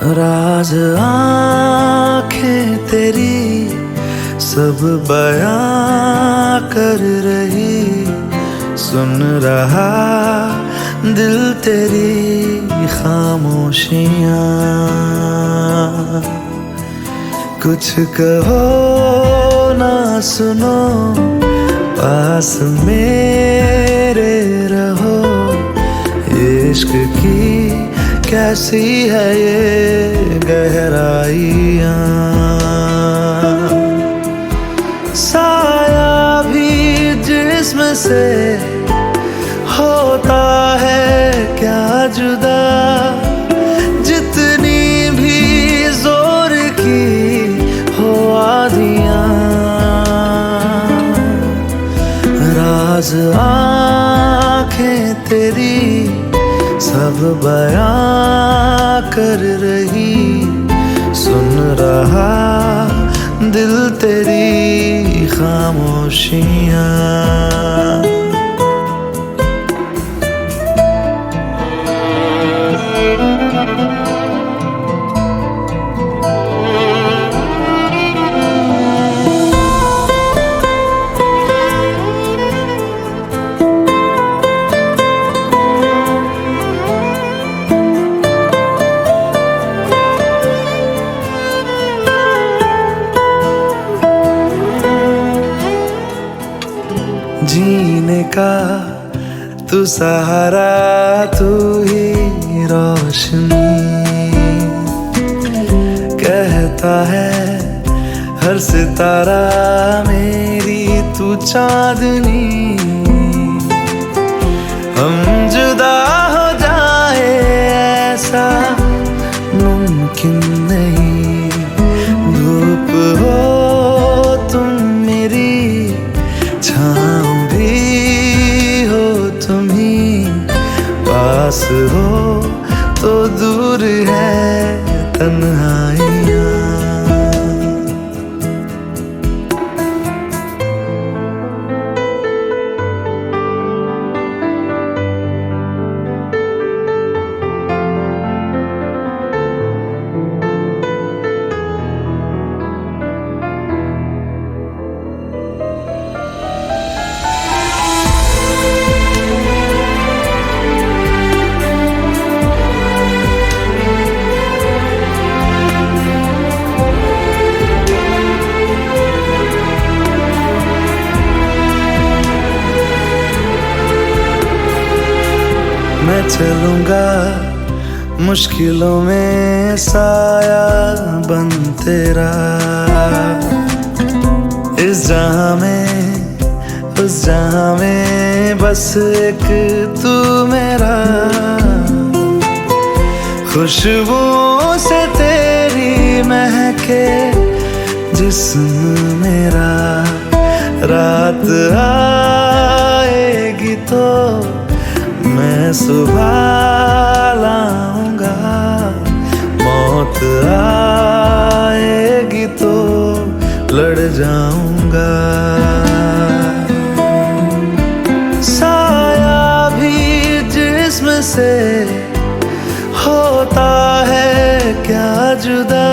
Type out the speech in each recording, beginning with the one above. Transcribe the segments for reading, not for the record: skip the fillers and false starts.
राज आँखें तेरी सब बयां कर रही, सुन रहा दिल तेरी खामोशियाँ। कुछ कहो ना सुनो, पास मेरे रहो। इश्क की कैसी है ये गहराइयाँ। साया भी जिस्म से होता है क्या जुदा, जितनी भी जोर की हो आधियाँ। राज आँखें तेरी सब बयां कर रही, सुन रहा दिल तेरी खामोशियाँ। जीने का तू सहारा, तू ही रोशनी। कहता है हर सितारा मेरी तू चांदनी। हम जुदा हो जाए ऐसा मुमकिन नहीं। धूप हो तुम मेरी, छाँव भी हो तुम ही। पास हो तो दूर है तन्हाइयाँ। मैं चलूंगा मुश्किलों में साया बन तेरा। इस जहां में उस जहां में बस एक तू मेरा। खुशबुओं से तेरी महके जिस्म मेरा। रात आएगी तो मैं सुबह लाऊंगा। मौत आएगी तो लड़ जाऊंगा। साया भी जिस्म से होता है क्या जुदा,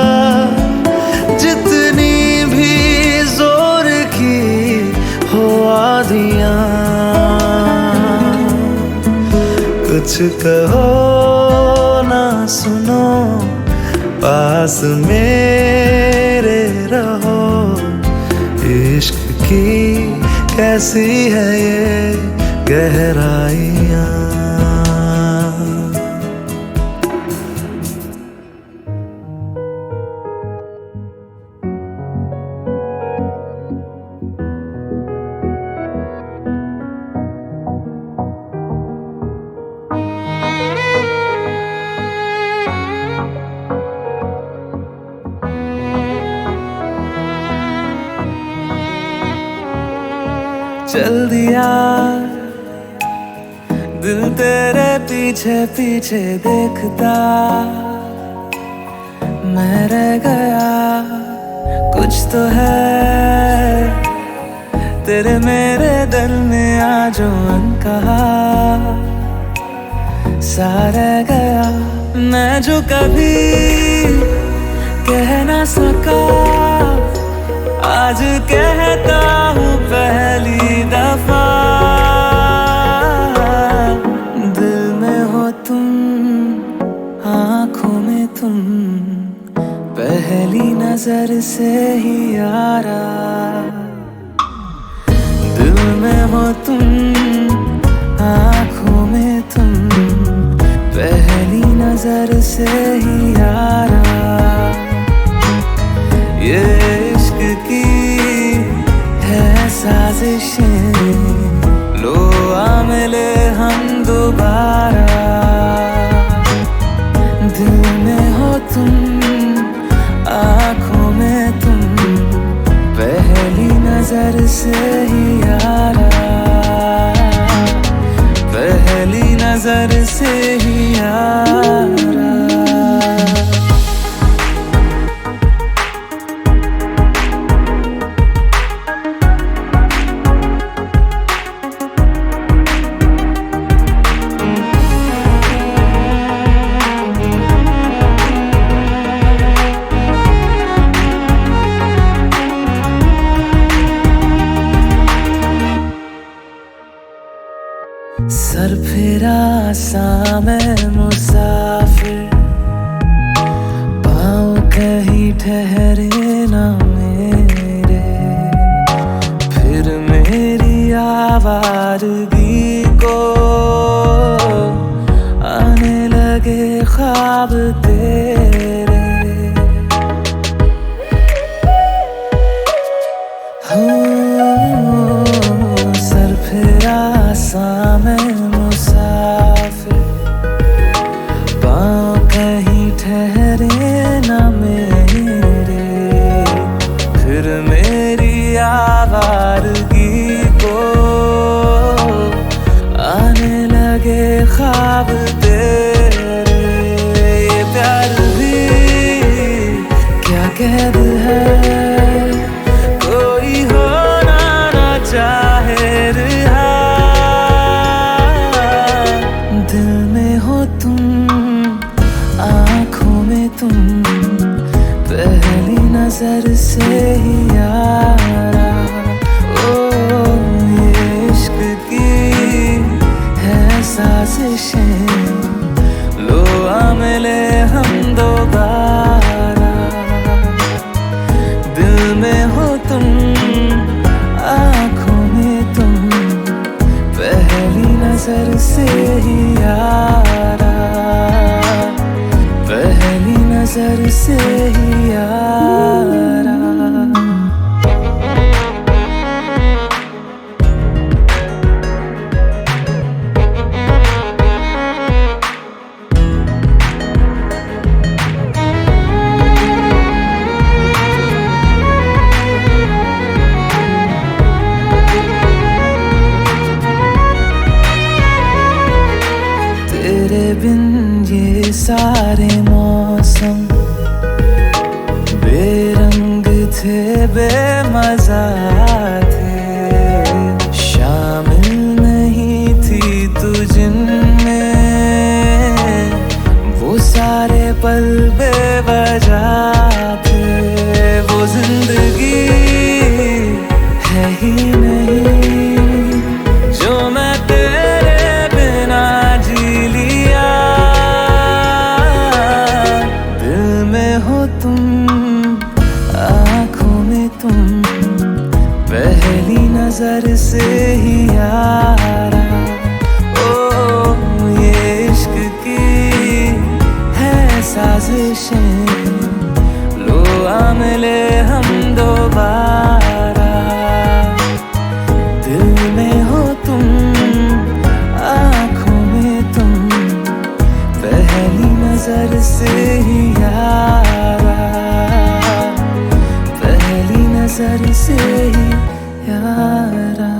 जितनी भी जोर की हो आधियाँ। कुछ कहो ना सुनो, पास मेरे रहो। इश्क की कैसी है ये गहराइयाँ। चल दिया दिल तेरे पीछे पीछे देखता। मैं रह गया कुछ तो है तेरे मेरे दरमियां जो अनकहा। सा रह गया मैं जो कभी कह ना सका आज कहता हूँ पहली दफा। दिल में हो तुम, आँखों में तुम, पहली नजर से ही यारा। दिल में हो तुम, आँखों में तुम, पहली नजर से ही यारा। ये इश्क की है साजिशें, लो आ मिले हम दोबारा। दिल में हो तुम, आँखों में तुम, पहली नजर से ही यारा। पहली नजर से ही यारा। सर फिरा सा मैं मुसाफिर, पाँव कहीं ठहरे ना मेरे। फिर मेरी आवारगी को आने लगे ख्वाब तेरे। सर फिरा सा मैं मुसाफिर, पाँव कहीं ठहरे ना मेरे। फिर मेरी आवारगी को आने लगे ख्वाब तेरे। ये प्यार भी क्या कैद है, कोई होना ना चाहे रिहा। दिल में हो तुम, आँखों में तुम, पहली नजर से ही यारा। ओ ये इश्क की है साजिशें, लो आ मिले हम दोबारा। दिल में हो तुम, आँखों में तुम, पहली नजर से ही यारा। पहली नजर से ही यारा। तेरे बिन ये सारे मौसम बेरंग थे, बेमजा थे। शामिल नहीं थी तू जिनमें, वो सारे पल बेवजह थे। वो जिंदगी है ही नहीं जो मैं तेरे बिना जी लिया। दिल में हो तुम, आँखों में तुम, पहली नजर से ही यारा। ओ ये इश्क की है साजिशें, लो आ मिले हम दोबारा। दिल में हो तुम, आँखों में तुम, पहली नजर से ही यारा। पहली नजर से ही यारा।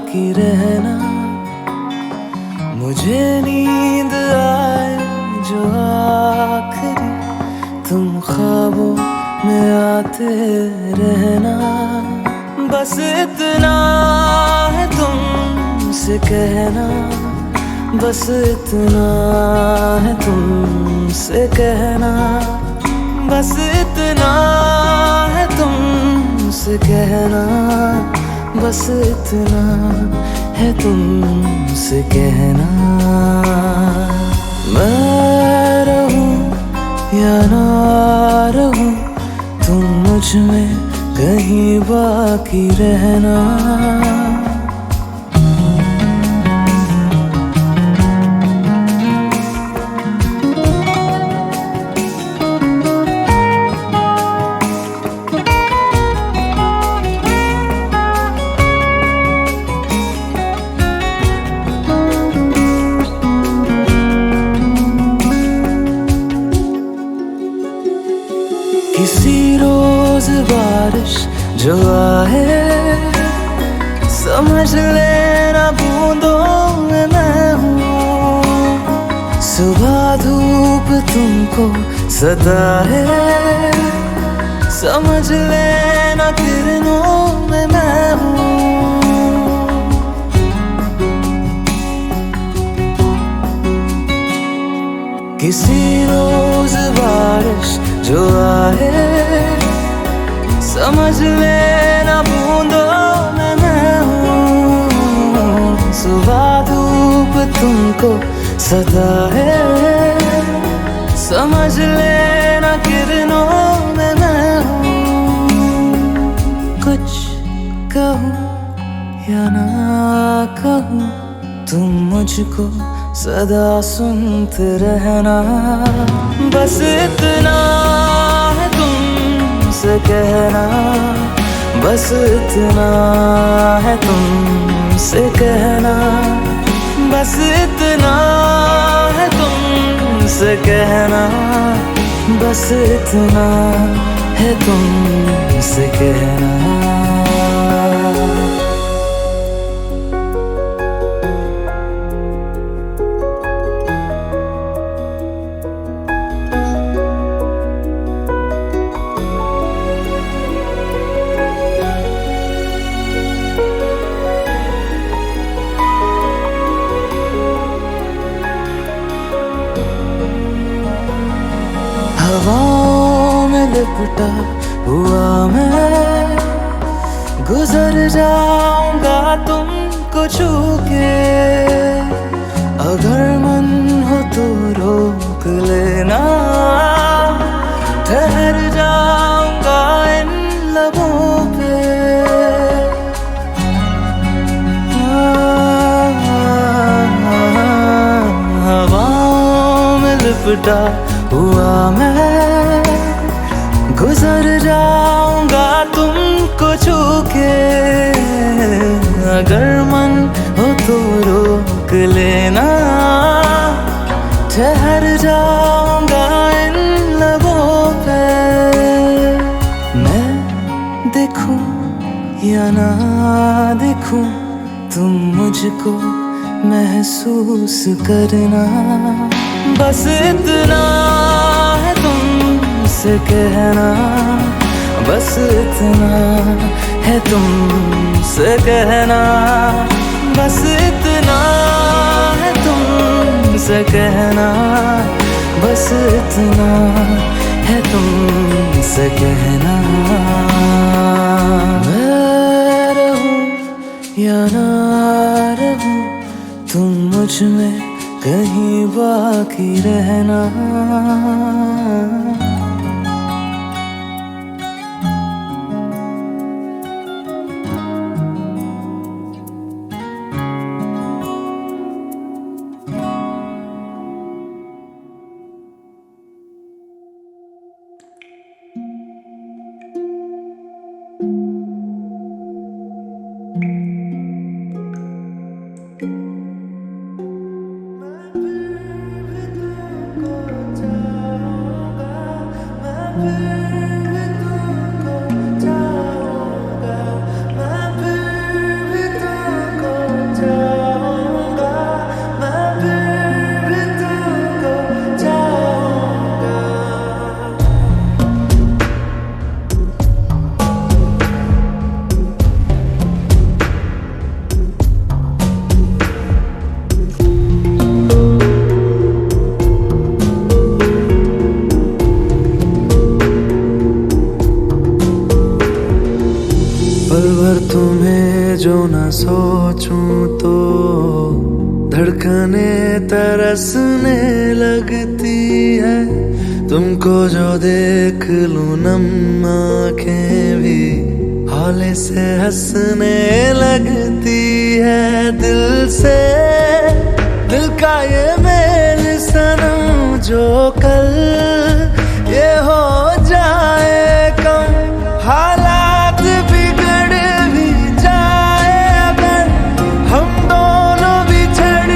बाकी रहना, मुझे नींद आए जो आखिरी, तुम ख्वाबों में आते रहना। बस इतना है तुमसे कहना, बस इतना है तुमसे कहना, बस इतना है तुमसे कहना, बस इतना है तुमसे कहना। मैं रहूं या ना रहूं, तुम मुझ में कहीं बाकी रहना। किसी रोज बारिश जो आए, समझ लेना बूंदों में मैं हूँ। सुबह धूप तुमको सताए, समझ लेना किरणों में मैं हूँ। किसी रोज बारिश जो आए, समझ लेना बूंदों में मैं हूँ। सुबह धूप तुमको सताए, समझ लेना किरणों में मैं हूँ। कुछ कहूँ या ना कहूँ, तुम मुझको सदा सुनते रहना। बस इतना है तुमसे कहना, बस इतना है तुमसे कहना, बस इतना है तुमसे कहना, बस इतना है तुमसे कहना। हवाओं में लिपटा हुआ मैं, गुजर जाऊंगा तुमको छू के। अगर मन हो तो रोक लेना, ठहर जाऊंगा इन लबों पे। हवाओं में लिपटा हुआ मैं, गुजर जाऊंगा तुमको छू के। अगर मन हो तो रोक लेना, ठहर जाऊंगा इन लबों पे। मैं देखूं या ना देखूं, तुम मुझको महसूस करना। बस इतना है तुमसे कहना, बस इतना है तुमसे कहना, बस इतना है तुमसे कहना, बस इतना है तुमसे कहना। मैं रहूं या ना रहूं, तुम मुझ में कहीं बाकी रहना। सोचूं तो धड़कने तरसने लगती है। तुमको जो देख लूं नम आंखें भी हौले से हंसने लगती है। दिल से दिल का ये मेल सनम जो कल ये हो जाए कम, हालात बिगड़ भी जाए अगर, हम दोनों बिछड़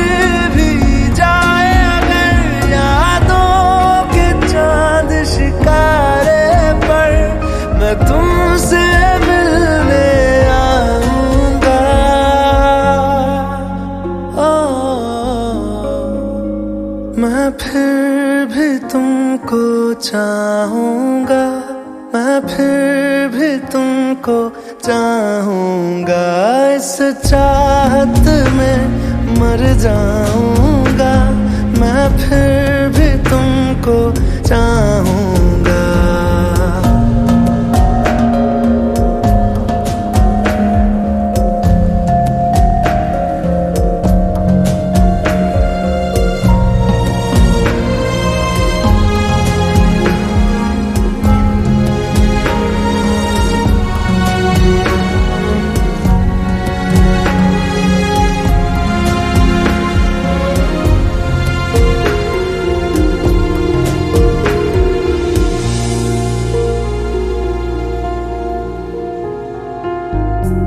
भी जाए अगर, यादों के चांद शिकारे पर मैं तुमसे मिलने आऊंगा। मैं फिर भी तुमको चाहूंगा, मैं फिर भी तुमको चाहूंगा। इस चाहत में मर जाऊंगा, मैं फिर भी तुमको चाहूंगा।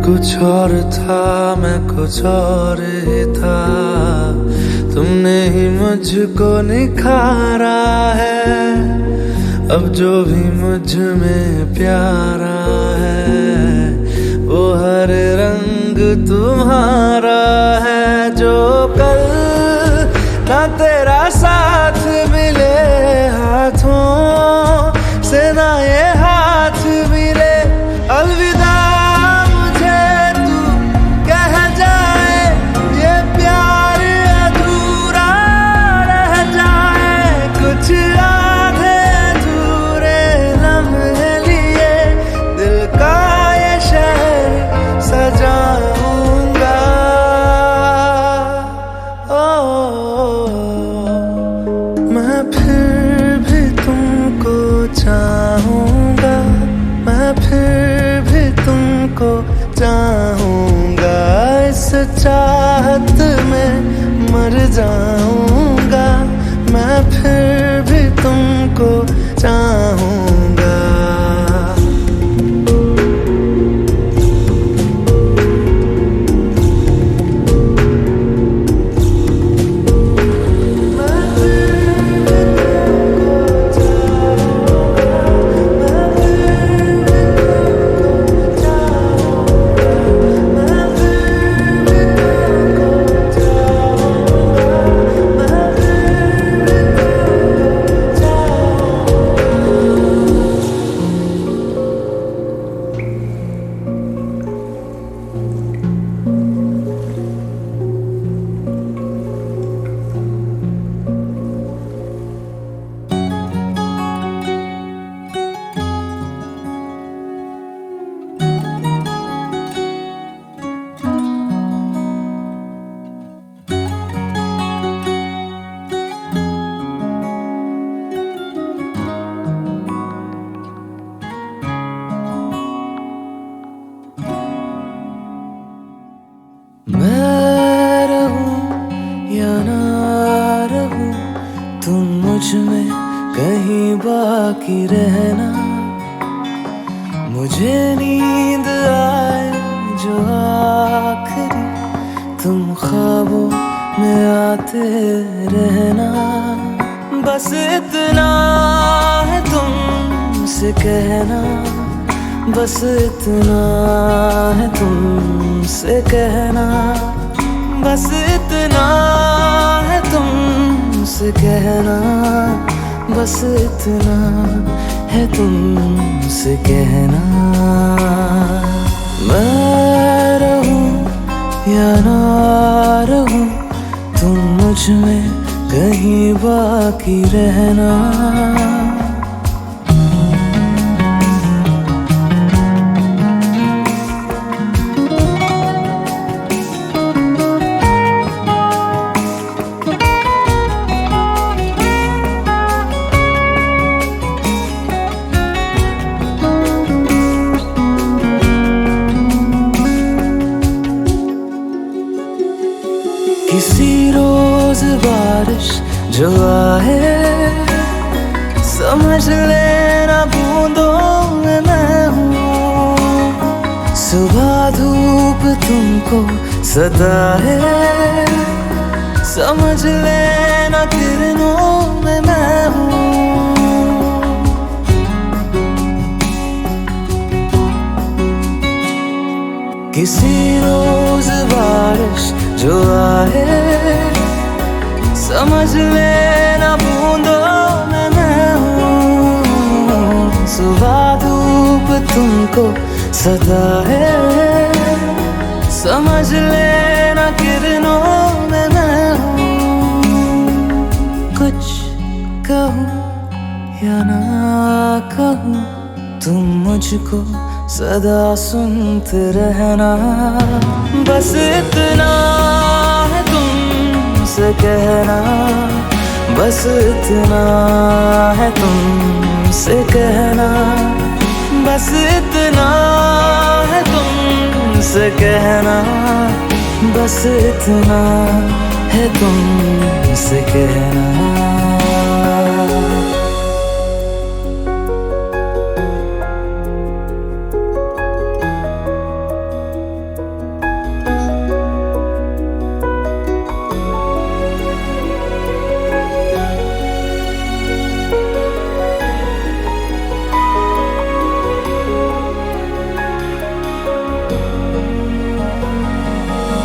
कुछ और था मैं कुछ और ही था, तुमने ही मुझको निखारा है। अब जो भी मुझ में प्यारा है वो हर रंग तुम्हारा है। जो कल ना तेरा साथ मिले हाथों से ना ये हाथ मिले, अलविदा चाहूंगा, मैं फिर भी तुमको चाहूंगा। इस चाहत में मर जाऊंगा, मैं फिर भी तुमको चाहूंगा। मैं रहूं या ना रहूं, तुम मुझ में कहीं बाकी रहना। मुझे नींद आए जो आखिरी, तुम ख्वाबों में आते रहना। बस इतना है तुमसे कहना, बस इतना है तुमसे कहना, बस इतना है तुमसे कहना, बस इतना है तुमसे कहना। मैं रहूं या ना रहूं, तुम मुझ में कहीं बाकी रहना। किसी रोज बारिश जो आए, समझ लेना बूंदों में मैं हूँ। सुबह धूप तुमको सदा है, समझ लेना किरणों में मैं हूँ। किसी रोज बारिश जो आए, समझ लेना बूंदों में मैं हूँ। सुबह धूप तुमको सदा है, समझ लेना किरणों में मैं हूँ। कुछ कहूँ या ना कहूँ, तुम मुझको सदा सुनते रहना। बस इतना है तुमसे कहना, बस इतना है तुमसे कहना, बस इतना है तुमसे कहना, बस इतना है तुमसे कहना।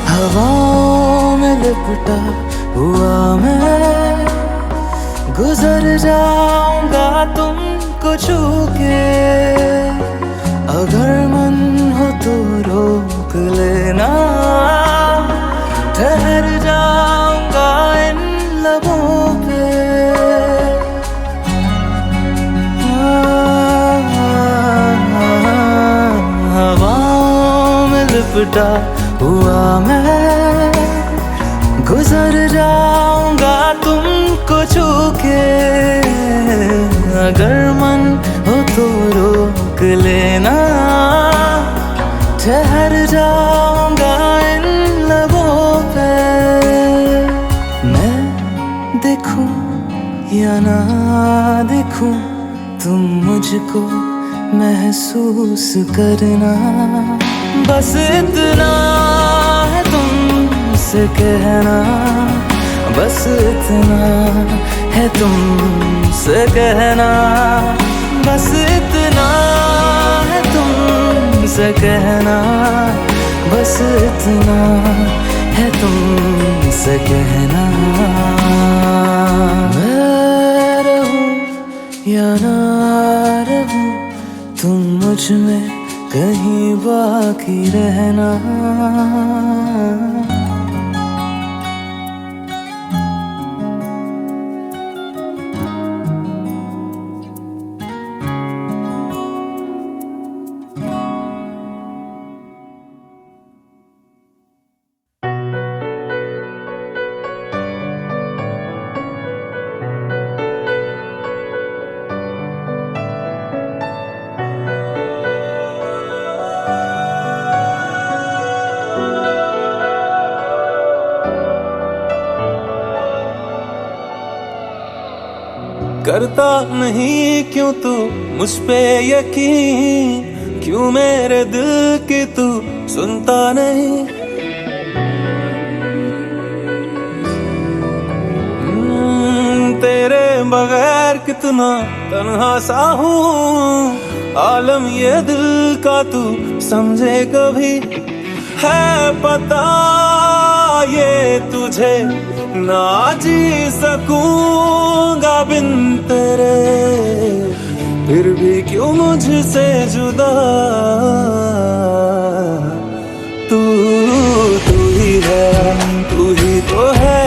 हवाओं में लिपटा हुआ मैं, गुजर जाऊंगा तुमको छू के। अगर मन हो तो रोक लेना, ठहर जाऊंगा इन लबों पे। हवाओं में लिपटा हुआ मैं, गुजर जाऊंगा तुमको छू के। अगर मन हो तो रोक लेना, ठहर जाऊंगा इन लबों पे। मैं देखूं या ना देखूं, तुम मुझको महसूस करना। बस इतना है तुमसे कहना, बस इतना है तुमसे कहना, बस इतना है तुमसे कहना, बस इतना है तुमसे कहना। मैं रहूं या ना रहूं, तुम मुझ में कहीं बाकी रहना। करता नहीं क्यों तू मुझ पे यकीन, क्यों मेरे दिल की तू सुनता नहीं। तेरे बगैर कितना तन्हा सा हूँ, आलम ये दिल का तू समझे कभी। है पता ये तुझे, ना जी सकूंगा बिन तेरे, फिर भी क्यों मुझसे जुदा। तू तू ही है, तू ही तो है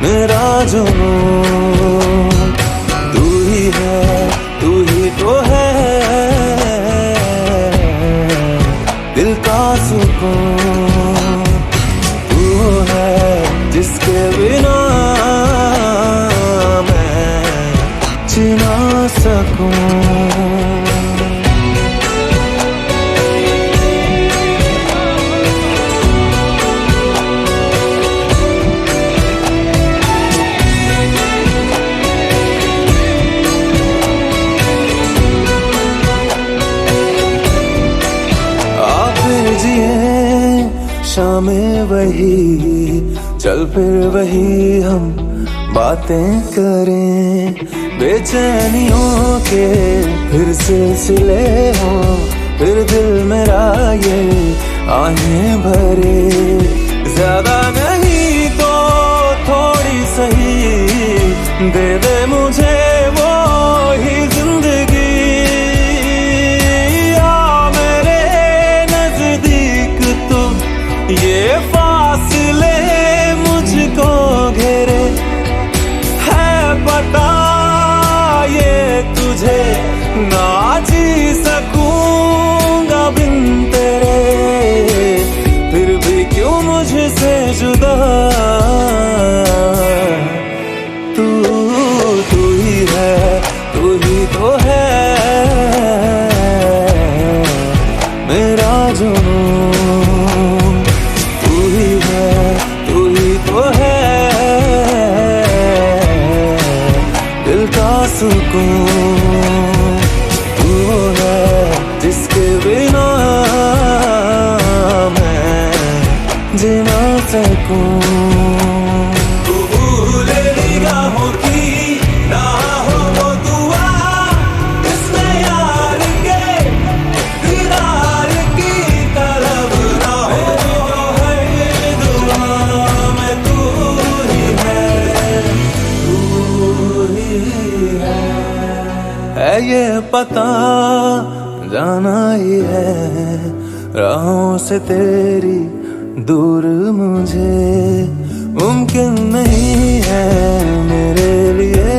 मेरा जुनून। तू ही है, तू ही तो है दिल का सुकून। तू है जिसके बिना मैं जी ना सकूं। नशा में वही, चल फिर वही हम बातें करें। बेचैनियों के फिर सिलसिले हो, फिर दिल मेरा ये आहें भरे। ज्यादा नहीं तो थोड़ी सही दे दे मुझे वो ही जिंदगी। आ मेरे नजदीक तू, ये फासले मुझको घेरे। है पता ये तुझे, ना जी सकूंगा बिन तेरे। फिर भी क्यों मुझसे जुदा, तू ही है, तू ही तो है मेरा जुनून। तू ही है, तू ही तो है दिल का सुकून। तू है जिसके बिना मैं जी ना सकूं। है ये पता जाना ही है, राहों से तेरी दूर मुझे मुमकिन नहीं है मेरे लिए।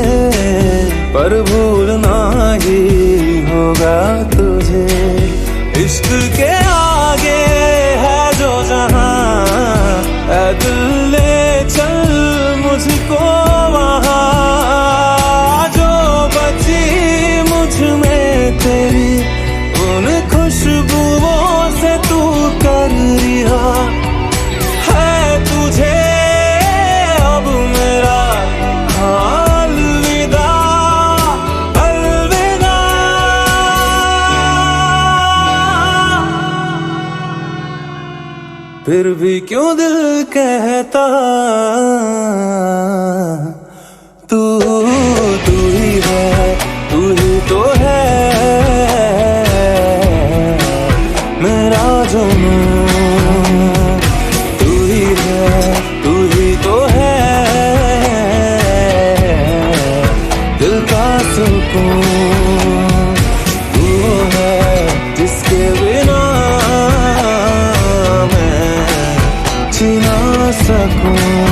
पर भूलना ही होगा तुझे, इश्क के आगे है जो जहां, ऐ दिल ले चल मुझको वहां। तेरी उन खुशबुओं से तू कर रिहा है। तुझे अब मेरा अलविदा, अलविदा। फिर भी क्यों दिल कहता तू ही है, तू ही तो है मेरा जुनून। तू ही है, तू ही तो है दिल का सुकून। तू है जिसके बिना मैं जी ना सकूं।